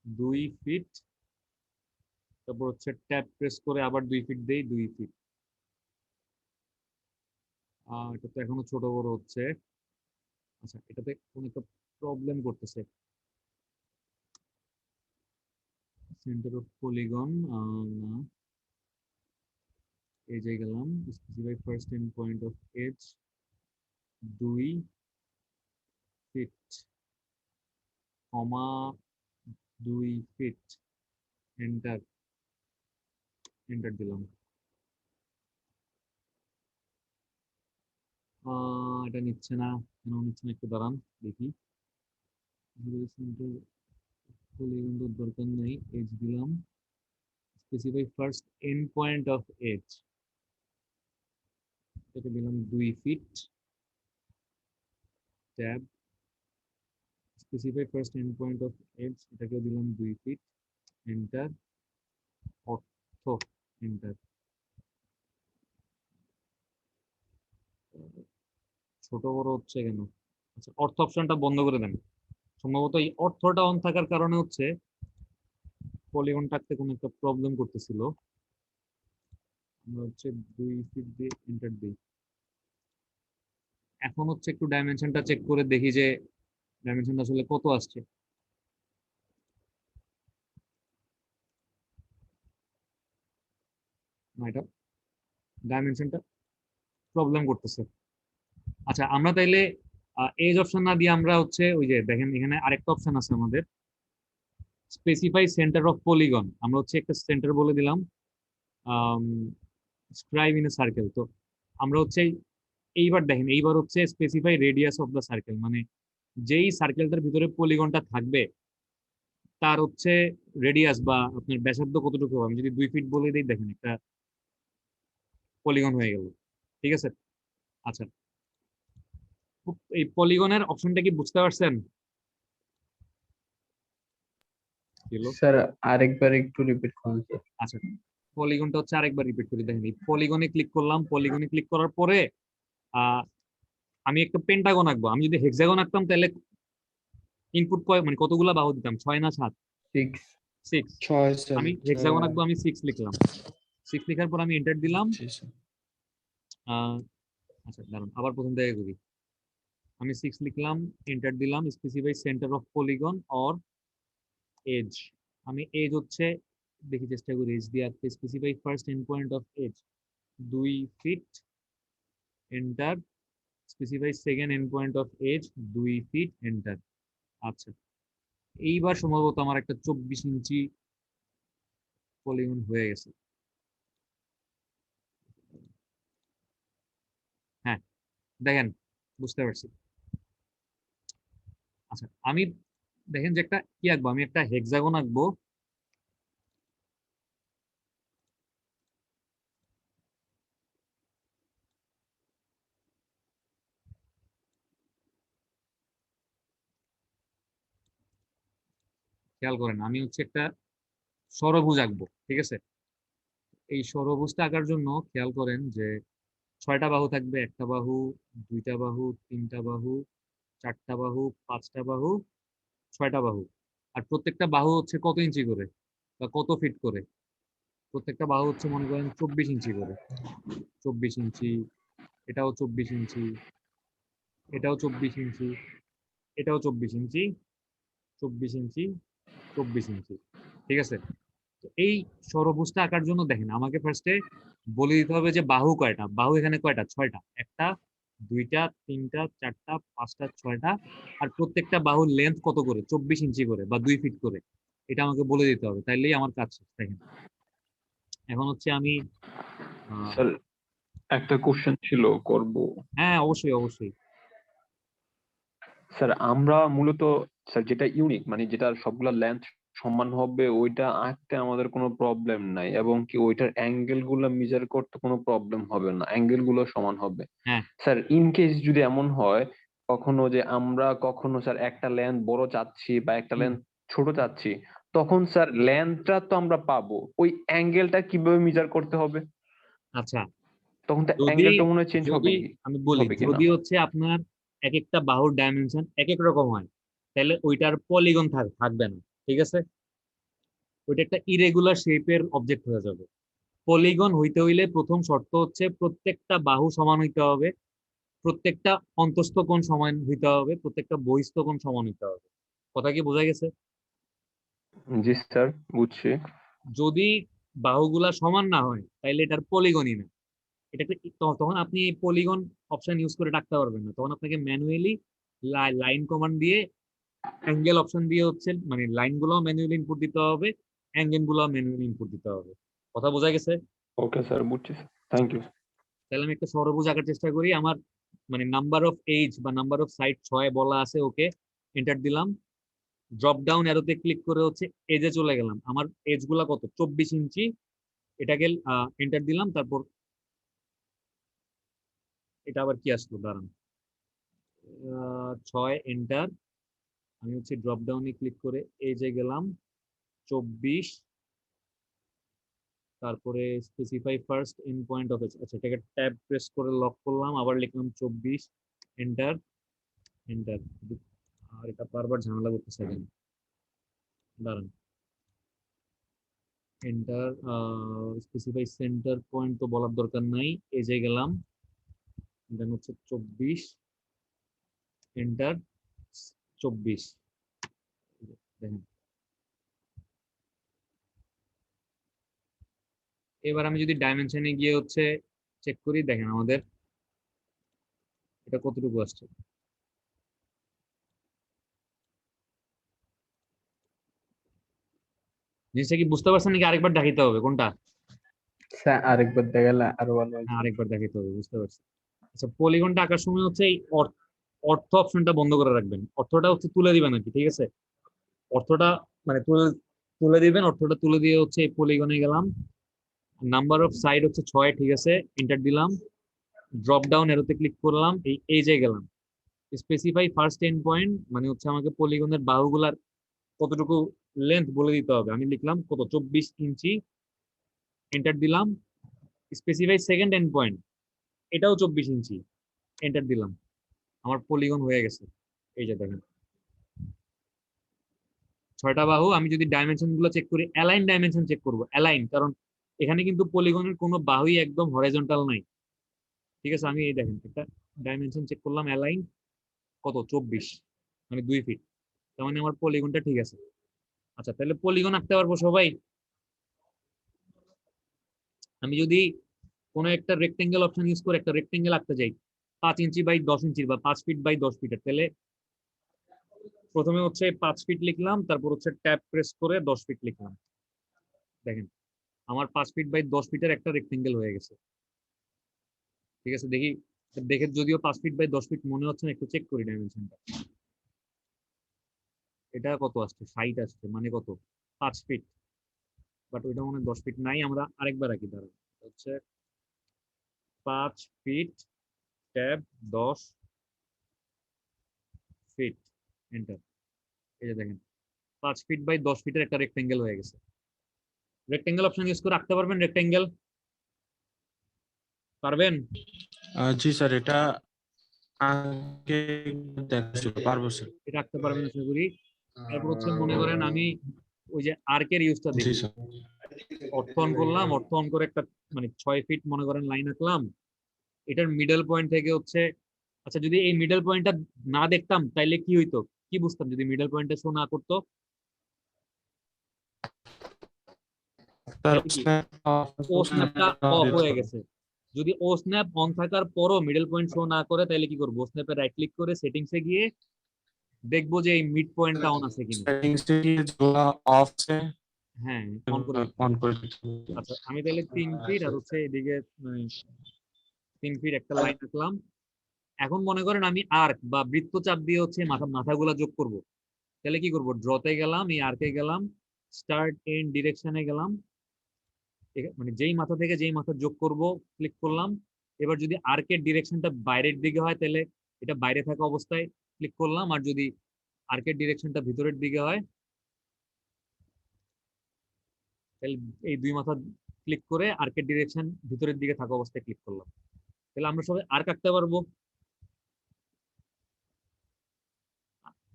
2 ফিট, তারপর হচ্ছে ট্যাব প্রেস করে আবার 2 ফিট দেই, 2 ফিট। এটা তো এখনো ছোট বড় হচ্ছে, আচ্ছা এটাতে কোন একটা প্রবলেম করতেছে। সেন্টার অফ পলিগন না, এজে গেলাম, specify first end point of edge 2 feet, comma 2 feet, enter, enter দিলাম। এটা নিচ্ছে না, কেন নিচ্ছে না একটু দাঁড়ান দেখি। পলিগন দরকার নাই, এজ দিলাম, specify first end point of edge, এটাকে দিলাম 2 feet, tab specify first end point of edge, এটাকে দিলাম 2 ফিট, এন্টার, অর্থ, এন্টার। ছোট বড় হচ্ছে কেন? আচ্ছা অর্থ অপশনটা বন্ধ করে দেন, সম্ভবত এই অর্থটা অন থাকার কারণে হচ্ছে পলিগনটাতে কোনো একটা প্রবলেম করতেছিল। আমরা হচ্ছে 2 ফিট দিয়ে এন্টার দিই। এখন হচ্ছে একটু ডাইমেনশনটা চেক করে দেখি যে ডাইমেনশনটা আসলে কত আসছে। না, এটা ডাইমেনশনটা প্রবলেম করতেছে। আচ্ছা আমরা তাইলে এজ অপশন না দিয়ে আমরা হচ্ছে ওই যে দেখেন এখানে আরেকটা অপশন আছে আমাদের, স্পেসিফাই সেন্টার অফ পলিগন, আমরা হচ্ছে একটা সেন্টার বলে দিলাম, স্ক্রাইব ইন এ সার্কেল। তো আমরা হচ্ছে এইবার দেখেন, এইবার হচ্ছে specify radius of the circle, মানে যেই সার্কেলটার ভিতরে পলিগনটা থাকবে তার হচ্ছে রেডিয়াস বা আপনার ব্যাসার্ধ কতটুকু হবে। আমি যদি 2 ফিট বলে দিই, দেখেন একটা পলিগন হয়ে গেল, ঠিক আছে। আচ্ছা এই পলিগনের অপশনটা কি বুঝতে পারছেন? স্যার আরেকবার একটু রিপিট করুন স্যার। আচ্ছা পলিগনটা হচ্ছে আরেকবার রিপিট করি, দেখেন এই পলিগনে ক্লিক করলাম, পলিগনে ক্লিক করার পরে আমি একটা পেন্টাগন আঁকবো। আমি যদি হেক্সাগন আঁকতাম তাহলে ইনপুট মানে কতগুলা বাহু দিতাম, 6 না 7? 6। 6 স্যার। আমি হেক্সাগন আঁকবো, আমি 6 লিখলাম, 6 লেখার পর আমি এন্টার দিলাম। আচ্ছা দাঁড়ান আবার প্রথম থেকে করি, আমি 6 লিখলাম, এন্টার দিলাম, specify centre of polygon or edge, আমি এজ হচ্ছে দেখি চেষ্টা করি এজ দিয়ে আঁকতে, specify first end point of edge 2 feet, enter, specify second end point of edge 2 feet, enter. আচ্ছা এইবার সম্ভবত আমার একটা 24 ইঞ্চি পলিগন হয়ে গেছে। দেখেন, বুঝতে পারছি। আচ্ছা, আমি দেখেন যে একটা কি আঁকবো, আমি একটা হেক্সাগন আঁকবো। খেয়াল করেন, আমি হচ্ছে একটা ষড়ভুজ আঁকবো, ঠিক আছে? এই ষড়ভুজটা আঁকার জন্য খেয়াল করেন যে 6টা বাহু থাকবে, একটা বাহু, 2টা বাহু, 3টা বাহু, 4টা বাহু, 5টা বাহু, 6টা বাহু। আর প্রত্যেকটা বাহু হচ্ছে কত ইঞ্চি করে বা কত ফিট করে? প্রত্যেকটা বাহু হচ্ছে মনে করেন 24 ইঞ্চি করে। 24 ইঞ্চি, এটাও 24 ইঞ্চি, এটাও 24 ইঞ্চি, এটাও 24 ইঞ্চি, 24 ইঞ্চি, 24 ইঞ্চি, ঠিক আছে? তো এই ষড়ভুজটা আঁকার জন্য দেখেন আমাকে ফার্স্টে বলে দিতে হবে যে বাহু কয়টা। বাহু এখানে কয়টা? 6টা। একটা, 2টা, 3টা, 4টা, 5টা, 6টা। আর প্রত্যেকটা বাহুর লেন্থ কত করে? 24 ইঞ্চি করে বা 2 ফিট করে। এটা আমাকে বলে দিতে হবে, তাইলেই আমার কাজ শেষ। দেখেন, এখন হচ্ছে আমি স্যার একটা কোশ্চেন ছিল করব। হ্যাঁ, অবশ্যই অবশ্যই। স্যার আমরা মূলত স্যার যেটা ইউনিক মানে যেটা সবগুলা লেন্থ সমান হবে ওইটা আঁকতে আমাদের কোনো প্রবলেম নাই, এবং কি ওইটার অ্যাঙ্গেল গুলো মেজার করতে কোনো প্রবলেম হবে না, অ্যাঙ্গেল গুলো সমান হবে। হ্যাঁ, স্যার ইন কেস যদি এমন হয় কখনো যে আমরা কখনো স্যার একটা লেন্থ বড় চাচ্ছি বা একটা হুম, লেন্থ ছোট চাচ্ছি, তখন স্যার লেন্থটা তো আমরা পাবো, ওই অ্যাঙ্গেলটা কিভাবে মেজার করতে হবে? আচ্ছা। তখন তো যদি অ্যাঙ্গেলটা মনে হয় চেঞ্জ হবে যদি কি? আমি বলি, হবে কিনা? যদি হচ্ছে আপনার এক একটা বাহুর ডাইমেনশন এক এক রকম হয়, তাহলে ওইটার পলিগন থাকবে না, ঠিক আছে? ওইটা একটা ইরেগুলার শেপের অবজেক্ট হয়ে যাবে। পলিগন হইতে হইলে প্রথম শর্ত হচ্ছে প্রত্যেকটা বাহু সমান হইতে হবে, প্রত্যেকটা অন্তস্থ কোণ সমান হইতে হবে, প্রত্যেকটা বহিস্থ কোণ সমান হইতে হবে। কথা কি বোঝা গেছে? জি স্যার, বুঝছি। যদি বাহুগুলা সমান না হয় তাইলে এটার পলিগনই না। এটাকে তখন আপনি পলিগন অপশন ইউজ করে রাখতে পারবেন না, তখন আপনাকে ম্যানুয়ালি লাইন কমান্ড দিয়ে অ্যাঙ্গেল অপশন দিয়ে হচ্ছে মানে লাইন গুলো ম্যানুয়ালি ইনপুট দিতে হবে, অ্যাঙ্গেল গুলো ম্যানুয়ালি ইনপুট দিতে হবে। কথা বোঝা গেছে? ওকে স্যার, বুঝছি। Thank you. তাহলে আমি একটা ষড়ভুজ আঁকার চেষ্টা করি। আমার মানে নাম্বার অফ এজ বা নাম্বার অফ সাইড 6 বলা আছে, ওকে, এন্টার দিলাম। ড্রপ ডাউন অ্যারোতে ক্লিক করে হচ্ছে এজে চলে গেলাম। আমার এজ গুলা কত? 24 ইঞ্চি। এটাকে এন্টার দিলাম, তারপর এটা আবার কি আসলো, দাঁড়ান। 6 এন্টার। আমি হচ্ছে ড্রপ ডাউনে ক্লিক করে এজে গেলাম, 24। তারপরে specify first end point of edge, আচ্ছা এটাকে ট্যাব প্রেস করে লক করলাম, আবার লিখলাম 24, এন্টার, এন্টার। আর এটা বারবার ঝামেলা করতেছে কেন, দাঁড়ান। এন্টার, স্পেসিফাই সেন্টার পয়েন্ট তো বলার দরকার নাই, এজে গেলাম, দেন হচ্ছে 24, এন্টার, 24। দেখেন, এবার আমি যদি ডাইমেনশনে গিয়ে হচ্ছে চেক করি, দেখেন আমাদের এটা কতটুকু আসছে। জিনিসটা কি বুঝতে পারছেন নাকি আরেকবার দেখাইতে হবে কোনটা? স্যার আরেকবার দেখালে আরো ভালো হ্যাঁ, হতো। আরেকবার দেখাইতে হবে, বুঝতে পারছি। আচ্ছা, পলিগনটা আঁকার সময় হচ্ছে এই অর্থ অপশনটা বন্ধ করে রাখবেন। অর্থটা হচ্ছে তুলে দিবেন আর কি, ঠিক আছে? অর্থটা মানে তুলে তুলে দিবেন, অর্থটা তুলে দিয়ে হচ্ছে এই পলিগনে গেলাম। নাম্বার অফ সাইড হচ্ছে 6, ঠিক আছে, এন্টার দিলাম। ড্রপ ডাউন এরোতে ক্লিক করলাম, এই এজে গেলাম। স্পেসিফাই ফার্স্ট এন্ড পয়েন্ট মানে হচ্ছে আমাকে পলিগনের বাহুগুলার কতটুকু লেন্থ বলে দিতে হবে। আমি লিখলাম কত? 24 ইঞ্চি, এন্টার দিলাম। স্পেসিফাই সেকেন্ড এন্ড পয়েন্ট, এটাও 24 ইঞ্চি, এন্টার দিলাম। আমার পলিগন হয়ে গেছে। এই যে দেখেন 6টা বাহু। আমি যদি ডাইমেনশন গুলো চেক করি, অ্যালাইন ডাইমেনশন চেক করবো, অ্যালাইন, কারণ এখানে কিন্তু পলিগনের কোনো বাহুই একদম হরাইজন্টাল নাই, ঠিক আছে? আমি এই দেখেন একটা ডাইমেনশন চেক করলাম, অ্যালাইন কত? 24, মানে 2 ফিট। তার মানে আমার পলিগনটা ঠিক আছে। আচ্ছা, তাহলে পলিগন আঁকতে পারবো সবাই। আমি যদি কোনো একটা রেক্টেঙ্গেল অপশন ইউজ করে একটা রেক্টেঙ্গেল আঁকতে যাই 5 ইঞ্চি বাই 10 ইঞ্চি বা 5 ফিট বাই 10 ফিটের, তাহলে প্রথমে হচ্ছে 5 ফিট লিখলাম, তারপর হচ্ছে ট্যাব প্রেস করে 10 ফিট লিখলাম। দেখেন আমার 5 ফিট বাই 10 ফিটের একটা রেক্টেঙ্গেল হয়ে গেছে, ঠিক আছে? দেখি দেখে যদিও 5 ফিট বাই 10 ফিট মনে হচ্ছে না, একটু চেক করি ডাইমেনশনটা। এটা কত আসছে? 60 আসছে, মানে কত? 5 ফিট। বাট ওইটা মনে হয় 10 ফিট নাই, আমরা আরেকবার রাখি। দাঁড়ান, হচ্ছে 5 ফিট ট্যাব 10 ফিট, এন্টার। এই যে দেখেন 5 ফিট বাই 10 ফিটের একটা রেক্টেঙ্গেল হয়ে গেছে। রেক্টেঙ্গেল অপশন ইউজ করে আঁকতে পারবেন? রেক্টেঙ্গেল পারবেন? জি স্যার, এটা আগে দেখা ছিল, পারবো স্যার। এটা আঁকতে পারবেন আশা করি। এরপর হচ্ছে মনে করেন আমি ওই যে আর্কের ইউজটা জি দেখি। স্যার। অর্থ অন করলাম, অর্থ অন করে একটা মানে 6 ফিট মনে করেন লাইন আঁকলাম। এটার মিডল পয়েন্ট থেকে হচ্ছে, আচ্ছা যদি এই মিডল পয়েন্টটা না দেখতাম তাইলে কি হইতো, কি বুঝতাম যদি মিডল পয়েন্টটা শো না করতো? স্যার, তাহলে কি ও স্ন্যাপটা অফ হয়ে গেছে। যদি ও স্ন্যাপ অন থাকার পরও মিডল পয়েন্ট শো না করে তাহলে কি করবো? ও স্ন্যাপে রাইট ক্লিক করে সেটিংসে গিয়ে দেখবো যে এই মিড পয়েন্টটা অন আছে কিনা। সেটিংস থেকে যেগুলো অফ আছে হ্যাঁ, অন করে দিতে হবে। অন করে দিতে হবে। আচ্ছা আমি তাহলে 3 ফিট আর হচ্ছে এদিকে 3 ফিট একটা লাইন আঁকলাম। এখন মনে করেন আমি আর্ক বা বৃত্তচাপ দিয়ে হচ্ছে মাথাগুলা যোগ করব। তাহলে কি করব? ড্রতে গেলাম, এই আর্কে গেলাম, স্টার্ট এন্ড ডিরেকশনে গেলাম, মানে যেই মাথা থেকে যেই মাথা যোগ করব ক্লিক করলাম। এবার যদি আর্কের ডিরেকশনটা বাইরের দিকে হয় তাহলে এটা বাইরে থাকা অবস্থায় ক্লিক করলাম, আর যদি আর্কের ডিরেকশনটা ভিতরের দিকে হয় তাহলে এই দুই মাথা ক্লিক করে আর্কের ডিরেকশন ভিতরের দিকে থাকা অবস্থায় ক্লিক করলাম। তাহলে আমরা সবাই আর্ক আঁকতে পারবো,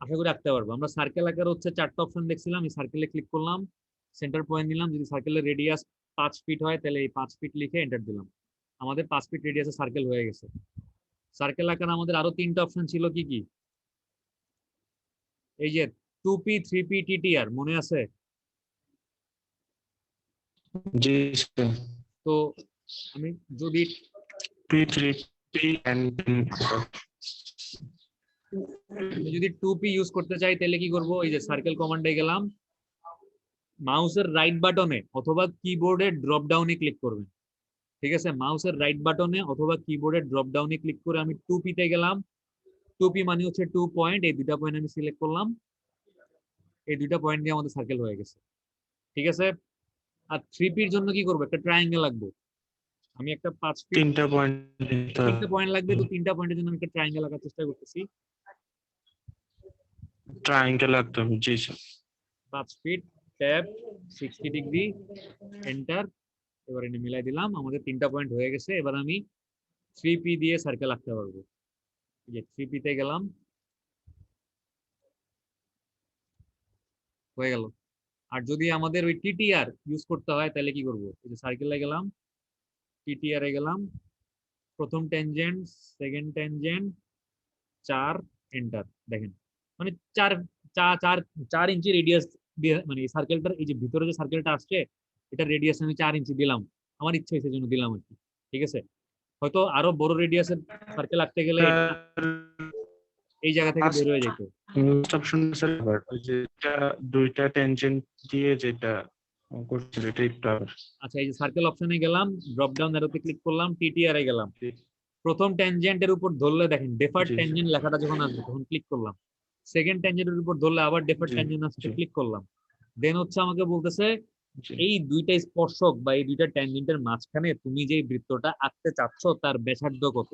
আশা করি আঁকতে পারবো। আমরা সার্কেল আঁকার হচ্ছে 4টা অপশন দেখছিলাম, এই সার্কেলে ক্লিক করলাম, সেন্টার পয়েন্ট নিলাম। যদি সার্কেলের রেডিয়াস 5 ফিট হয় তাহলে এই 5 ফিট লিখে এন্টার দিলাম। আমাদের 5 ফিট রেডিয়াসে সার্কেল হয়ে গেছে। সার্কেল আঁকার আমাদের আরো 3টা অপশন ছিল, কি কি? এই যে 2P 3P TTR মনে আছে? জি স্যার। তো আমি যদি P3P and আমি যদি 2P ইউজ করতে চাই তাহলে কি করব? এই যে সার্কেল কমান্ডে গেলাম, মাউসের রাইট বাটনে অথবা কিবোর্ডের ড্রপ ডাউনে ক্লিক করবেন। ঠিক আছে, মাউসের রাইট বাটনে অথবা কিবোর্ডের ড্রপ ডাউনে ক্লিক করে আমি 2P তে গেলাম। 2P মানে হচ্ছে 2 পয়েন্ট, এই দুইটা পয়েন্ট আমি সিলেক্ট করলাম। এই দুইটা পয়েন্ট দিয়ে আমাদের সার্কেল হয়ে গেছে। ঠিক আছে, আর 3P এর জন্য কি করব? একটা ট্রায়াঙ্গেল লাগবে। আমি একটা 5 ফিট 3টা পয়েন্ট 3টা পয়েন্ট লাগবে, তো 3টা পয়েন্টের জন্য আমি একটা ট্রায়াঙ্গেল আঁকার চেষ্টা করতেছি। ট্রায়াঙ্গেল একদম। জি sir. 5 feet tab 60 degree enter. এবার এনে মিলাই দিলাম, আমাদের 3টা পয়েন্ট হয়ে গেছে। এবার আমি 3P দিয়ে সার্কেল আঁকতে পারবো। এই যে 3P তে গেলাম, হয়ে গেল। আর যদি আমাদের ওই TTR ইউজ করতে হয় তাহলে কি করব? এই যে সার্কেলে গেলাম, TTR এ গেলাম, প্রথম ট্যানজেন্ট, সেকেন্ড ট্যানজেন্ট, 4 এন্টার। দেখেন মানে 4 ইঞ্চি রেডিয়াস দিয়ে, মানে এই সার্কেলটার এই যে ভিতরে যে সার্কেলটা আসছে এটা রেডিয়াস আমি 4 ইঞ্চি দিলাম, আমার ইচ্ছা হয়েছে জন্য দিলাম আর কি। ঠিক আছে, হয়তো আরো বড় রেডিয়াসের সার্কেল আঁকতে গেলে এটা এই জায়গা থেকে বের হয়ে যেত। অপশন স্যার, ওই যে দুইটা ট্যানজেন্ট দিয়ে যেটা করছিল এটা একটু আচ্ছা, এই যে সার্কেল অপশনে গেলাম, ড্রপ ডাউন অ্যারোতে ক্লিক করলাম, TTR এ গেলাম, প্রথম ট্যানজেন্টের উপর ধরলে দেখেন ডেফার্ড জি, ট্যানজেন্ট লেখাটা যখন আসবে তখন ক্লিক করলাম। সেকেন্ড ট্যানজেন্টের উপর ধরলে আবার ডেফার্ড জি, ট্যানজেন্ট আসছে, জি। ক্লিক করলাম। দেন হচ্ছে আমাকে বলতেছে জি। এই দুইটা স্পর্শক বা এই দুইটা ট্যানজেন্টের মাঝখানে তুমি যে বৃত্তটা আঁকতে চাচ্ছ তার ব্যাসার্ধ কত।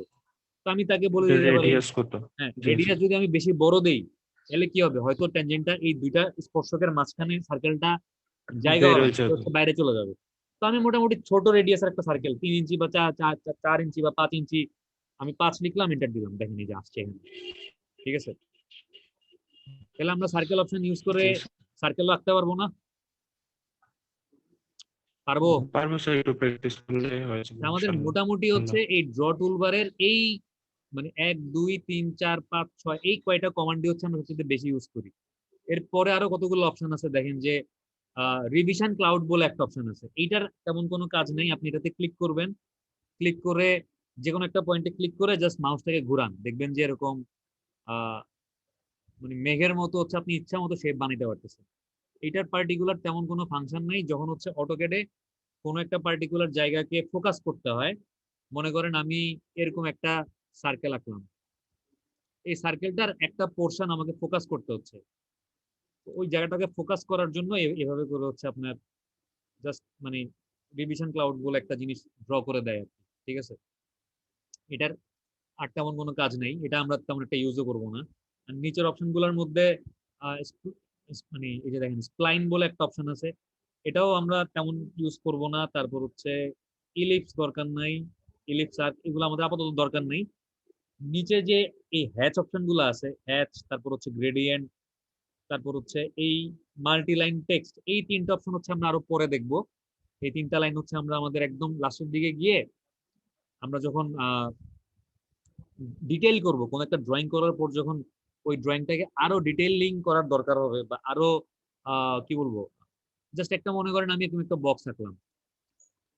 তো আমি তাকে বলে দিতে পারি, রেডিয়াস কত? হ্যাঁ জি, জি। রেডিয়াস যদি আমি বেশি বড় দেই তাহলে কি হবে? হয়তো ট্যানজেন্টটা এই দুইটা স্পর্শকের মাঝখানে সার্কেলটা জায়গা বের হবে হয়ে যাবে। না, বাইরে চলে যাবে। তো আমি মোটামুটি ছোট রেডিয়াসের একটা সার্কেল 3 ইঞ্চি বা 4 ইঞ্চি বা 5 ইঞ্চি, আমি 5 লিখলাম, এন্টার দিলাম, দেখেন এই যে আসছে এখানে। ঠিক আছে, তাহলে আমরা সার্কেল অপশন ইউজ করে সার্কেল আঁকতে পারবো না? পারবো। পারবো স্যার, একটু প্র্যাকটিস করলে হয়ে যাবে আমাদের ইনশাআল্লাহ। মোটামুটি হচ্ছে এই ড্র টুলবারের এই মানে 1 2 3 4 5 6 এই কয়টা কমান্ডই হচ্ছে আমরা সবচেয়ে বেশি ইউজ করি। এরপরে আরো কতগুলো অপশন আছে, দেখেন যে রিভিশন ক্লাউড বলে একটা অপশন আছে। এইটার তেমন কোনো কাজ নেই, আপনি এটাতে ক্লিক করবেন, ক্লিক করে যে কোনো একটা পয়েন্টে ক্লিক করে জাস্ট মাউসটাকে ঘুরান, দেখবেন যে এরকম মানে মেঘের মতো হচ্ছে আপনি ইচ্ছা মতো শেপ বানাইতে পারতেছেন। এইটার পার্টিকুলার তেমন কোনো ফাংশন নাই। যখন হচ্ছে অটোক্যাডে কোনো একটা পার্টিকুলার জায়গাকে ফোকাস করতে হয়, মনে করেন আমি এরকম একটা সার্কেল আঁকলাম, এই সার্কেলটার একটা পোর্শন আমাকে ফোকাস করতে হচ্ছে। তো ওই জায়গাটাকে ফোকাস করার জন্য এভাবে করে হচ্ছে আপনার জাস্ট মানে ডিভিশন ক্লাউড বলে একটা জিনিস ড্র করে দেয় আর কি, ঠিক আছে। এটার আর তেমন কোনো কাজ নেই, এটা আমরা তেমন একটা ইউজও করবো না। আর নিচের অপশনগুলোর মধ্যে মানে এই যে দেখেন স্প্লাইন বলে একটা অপশন আছে, এটাও আমরা তেমন ইউজ করব না। তারপর হচ্ছে ইলিপস দরকার নাই, ইলিপস আর এগুলো আমাদের আপাতত দরকার নেই। নিচে যে এই হ্যাচ অপশনগুলো আছে, হ্যাচ, তারপর হচ্ছে গ্রেডিয়েন্ট, তারপর হচ্ছে এই মাল্টি লাইন টেক্সট, এই তিনটা অপশন হচ্ছে আমরা আরো পরে দেখব। এই তিনটা লাইন হচ্ছে আমরা আমাদের একদম লাস্টের দিকে গিয়ে আমরা যখন ডিটেইল করব, কোন একটা ড্রয়িং করার পর যখন ওই ড্রয়িংটাকে আরো ডিটেইলিং করার দরকার হবে বা আরো কি বলবো, জাস্ট একটা মনে করেন আমি এরকম একটা বক্স আঁকলাম,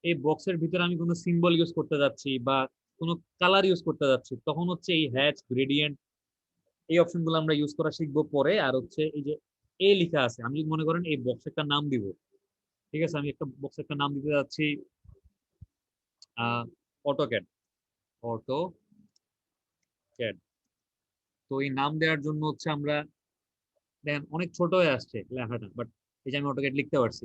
এই বক্সের ভিতরে আমি কোনো সিম্বল ইউজ করতে যাচ্ছি বা কোনো কালার ইউজ করতে যাচ্ছি, তখন হচ্ছে এই হ্যাচ, গ্রেডিয়েন্ট, এই অপশনগুলো আমরা ইউজ করা শিখবো পরে। আর হচ্ছে এই যে এ লেখা আছে, আমি যদি মনে করেন এই বক্স একটা নাম দিব, ঠিক আছে, আমি একটা বক্স একটা নাম দিতে যাচ্ছি অটোক্যাড, অটোক্যাড। তো এই নাম দেওয়ার জন্য হচ্ছে আমরা দেখেন অনেক ছোট হয়ে আসছে লেখাটা, বাট এই যে আমি অটোক্যাড লিখতে পারছি।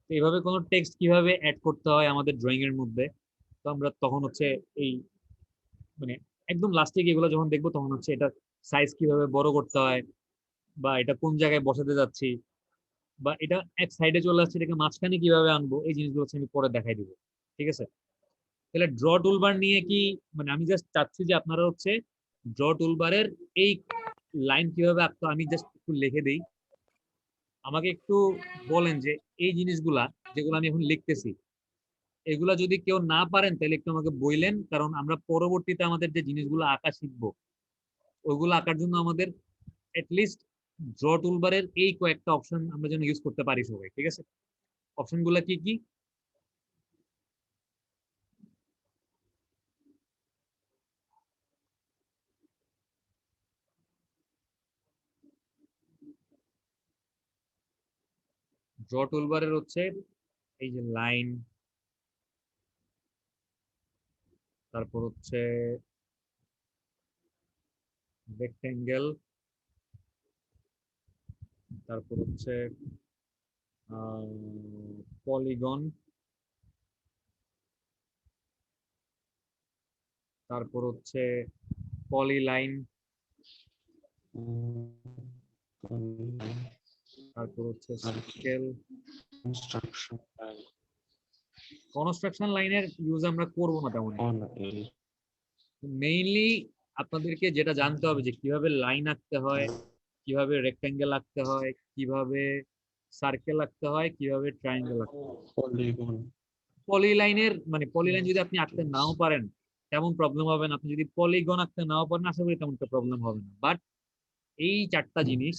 তো এইভাবে কোনো টেক্সট কিভাবে অ্যাড করতে হয় আমাদের ড্রয়িং এর মধ্যে, তো আমরা তখন হচ্ছে এই মানে একদম লাস্টে গিয়ে এগুলো যখন দেখবো তখন হচ্ছে এটা সাইজ কিভাবে বড় করতে হয় বা এটা কোন জায়গায় বসাতে যাচ্ছি বা এটা এক সাইডে চলে আসছে এটাকে মাঝখানে কিভাবে আনবো, এই জিনিসগুলো হচ্ছে আমি পরে দেখাই দিব, ঠিক আছে। তাহলে ড্র টুলবার নিয়ে কি মানে আমি জাস্ট চাচ্ছি যে আপনারা হচ্ছে ড্র টুলবারের এই লাইন কিভাবে আঁকতে আমি জাস্ট একটু লিখে দিই, আমাকে একটু বলেন যে এই জিনিসগুলা যেগুলো আমি এখন লিখতেছি এগুলা যদি কেউ না পারেন তাহলে একটু আমাকে বললেন, কারণ আমরা পরবর্তীতে আমাদের যে জিনিসগুলো আঁকা শিখবো ওইগুলো আঁকার জন্য আমাদের এটলিস্ট ড্র টুলবারের এই কয়েকটা অপশন আমরা যেন ইউজ করতে পারি সবাই, ঠিক আছে। অপশনগুলো কি কি? ড্র টুলবারের হচ্ছে এই যে লাইন, তারপর হচ্ছে রেক্টেঙ্গেল, তারপর হচ্ছে পলিগন, তারপর হচ্ছে পলিলাইন, তারপর হচ্ছে সার্কেল। কনস্ট্রাকশন লাইনের ইউজ আমরা করব না তেমন, মেইনলি আপনাদেরকে যেটা জানতে হবে যে কিভাবে লাইন আঁকতে হয়, কিভাবে রেক্টেঙ্গেল আঁকতে হয়, কিভাবে সার্কেল আঁকতে হয়, কিভাবে ট্রায়াঙ্গেল আঁকতে হয়। পলিলাইনের মানে পলিলাইন যদি আপনি আঁকতে নাও পারেন তেমন প্রবলেম হবে না, আপনি যদি পলিগন আঁকতে নাও পারেন আশা করি তেমন একটা প্রবলেম হবে না। বাট এই চারটা জিনিস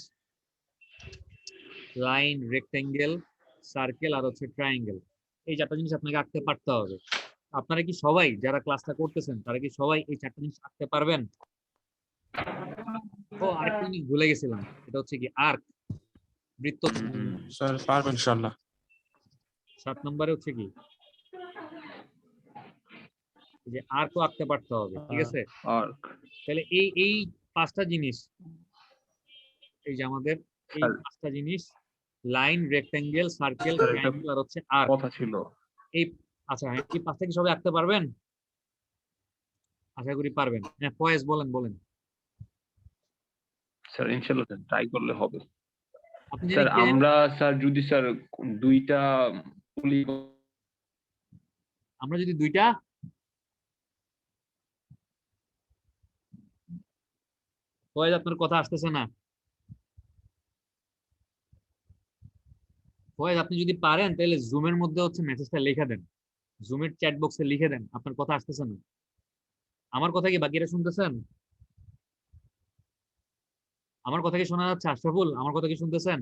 লাইন, রেক্টেঙ্গেল, সার্কেল আর হচ্ছে ট্রায়াঙ্গেল, এই চারটা জিনিস আপনাকে আঁকতে পারতে হবে। আপনারা কি সবাই যারা ক্লাসটা করতেছেন তারা কি সবাই এই চারটা জিনিস আঁকতে পারবেন? ও আরেকটা জিনিস ভুলে গেছিলাম, এটা হচ্ছে কি আর্ক, বৃত্ত। স্যার পারবেন ইনশাআল্লাহ। 7 নম্বরে হচ্ছে কি যে আর্কও আঁকতে পারতে হবে, ঠিক আছে। আর্ক তাহলে এই 5টা জিনিস, এই যে আমাদের এই 5টা জিনিস লাইন, রেক্টেঙ্গেল, সার্কেল, ট্রায়াঙ্গেল আর হচ্ছে আর্ক কথা ছিল। এই আচ্ছা এই 5টা কি সবাই আঁকতে পারবেন? আশা করি পারবেন। হ্যাঁ ফয়েজ বলেন বলেন। স্যার ইনশাআল্লাহ ট্রাই করলে হবে। আপনি স্যার জানি আমরা স্যার যদি স্যার দুইটা আমরা যদি দুইটা ফয়েজ আপনার কথা আসতেছে না। ফয়েজ আপনি যদি পারেন তাহলে জুমের মধ্যে হচ্ছে মেসেজটা লিখে দেন, জুমের চ্যাট বক্সে লিখে দেন আপনার কথা আসতেছে না। আমার কথা কি বাকিরা শুনতেছেন? আমার কথা কি শোনা যাচ্ছে? আশরাফুল আমার কথা কি শুনতেছেন?